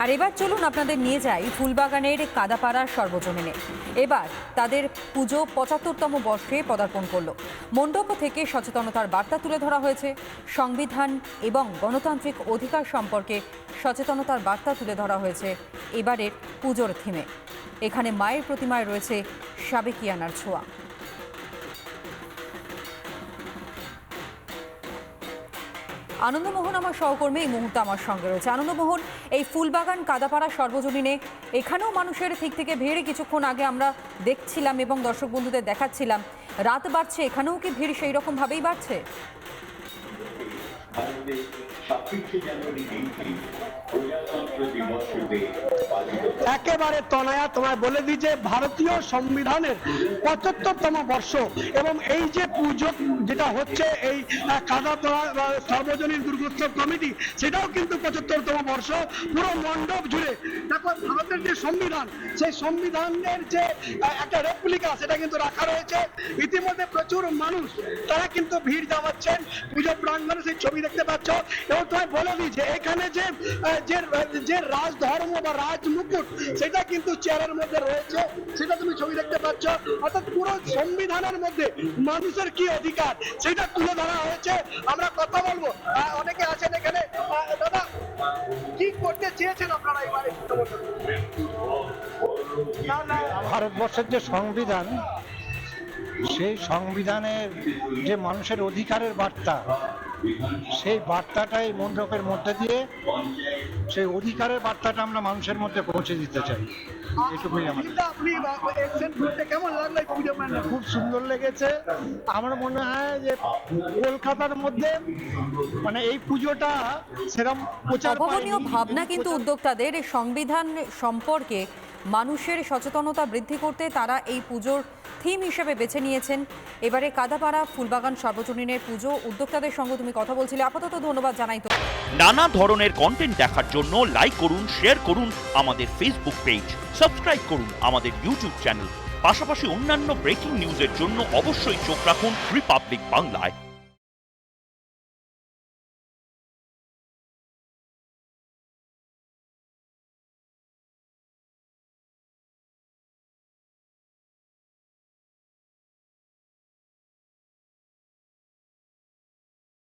আর এবার চলুন আপনাদের নিয়ে যাই ফুলবাগানের কাদাপাড়া সর্বজনীনে। এবার তাদের পুজো ৭৫তম বর্ষে পদার্পণ করলো। মণ্ডপ থেকে সচেতনতার বার্তা তুলে ধরা হয়েছে। সংবিধান এবং গণতান্ত্রিক অধিকার সম্পর্কে সচেতনতার বার্তা তুলে ধরা হয়েছে এবারের পুজোর থিমে। এখানে মায়ের প্রতিমায় রয়েছে সাবেকিয়ানার ছোঁয়া। আনন্দমোহন আমার সহকর্মী এই মুহূর্তে আমার সঙ্গে রয়েছে। আনন্দমোহন, এই ফুলবাগান কাদাপাড়া সর্বজনীনে এখানেও মানুষের ঠিক থেকে ভিড় কিছুক্ষণ আগে আমরা দেখছিলাম এবং দর্শক বন্ধুদের দেখাচ্ছিলাম। রাত বাড়ছে, এখানেও কি ভিড় সেই রকম ভাবেই বাড়ছে? একেবারে তনয়া, তোমায় বলে দিই যে ভারতীয় সংবিধানের ৭৫তম বর্ষ এবং এই যে পুজো যেটা হচ্ছে এই কাদাপাড়া সর্বজনীন দুর্গোৎসব কমিটি, সেটাও কিন্তু ৭৫তম বর্ষ। পুরো মণ্ডপ জুড়ে দেখো ভারতের যে সংবিধান, সেই সংবিধানের যে একটা রেপ্লিকা সেটা কিন্তু রাখা রয়েছে। ইতিমধ্যে প্রচুর মানুষ তারা কিন্তু ভিড় জমাচ্ছেন পুজো প্রাঙ্গণে, সেই ছবি দেখতে পাচ্ছ। এবং তোমায় বলে দিই যে এখানে যে রাজধর্ম বা রাজমুকুট সেটা কিন্তু চেয়ারের মধ্যে রয়েছে, সেটা তুমি ছবি দেখতে পাচ্ছ। অর্থাৎ পুরো সংবিধানের মধ্যে মানুষের কি অধিকার সেটা তুলে ধরা হয়েছে। আমরা কথা বলবো, অনেকে আছেন এখানে। দাদা, কি করতে চেয়েছেন আপনারা এবারে? ভারতবর্ষের যে সংবিধান, সেই সংবিধানের যে মানুষের অধিকারের বার্তা, সেই বার্তাটাই মণ্ডপের মধ্যে দিয়ে সেই অধিকারের বার্তাটা আমরা মানুষের মধ্যে পৌঁছে দিতে চাই। এটুকুই আমার। খুব সুন্দর লেগেছে। আমার মনে হয় যে কলকাতার মধ্যে মানে এই পুজোটা সেরকম প্রচার অভাবনীয় ভাবনা কিন্তু উদ্যোক্তাদের সংবিধান সম্পর্কে মানুষের সচেতনতা বৃদ্ধি করতে তারা এই পুজোর থিম হিসেবে বেছে নিয়েছেন। এবারে কাদাপাড়া ফুলবাগান সর্বজনীনের পুজো উদ্যোক্তাদের সঙ্গে তুমি কথা বলছিলে, আপাতত ধন্যবাদ জানাই তো। নানা ধরনের কন্টেন্ট দেখার জন্য লাইক করুন, শেয়ার করুন আমাদের ফেসবুক পেজ, সাবস্ক্রাইব করুন আমাদের ইউটিউব চ্যানেল। পাশাপাশি অন্যান্য ব্রেকিং নিউজের জন্য অবশ্যই চোখ রাখুন রিপাবলিক বাংলায়।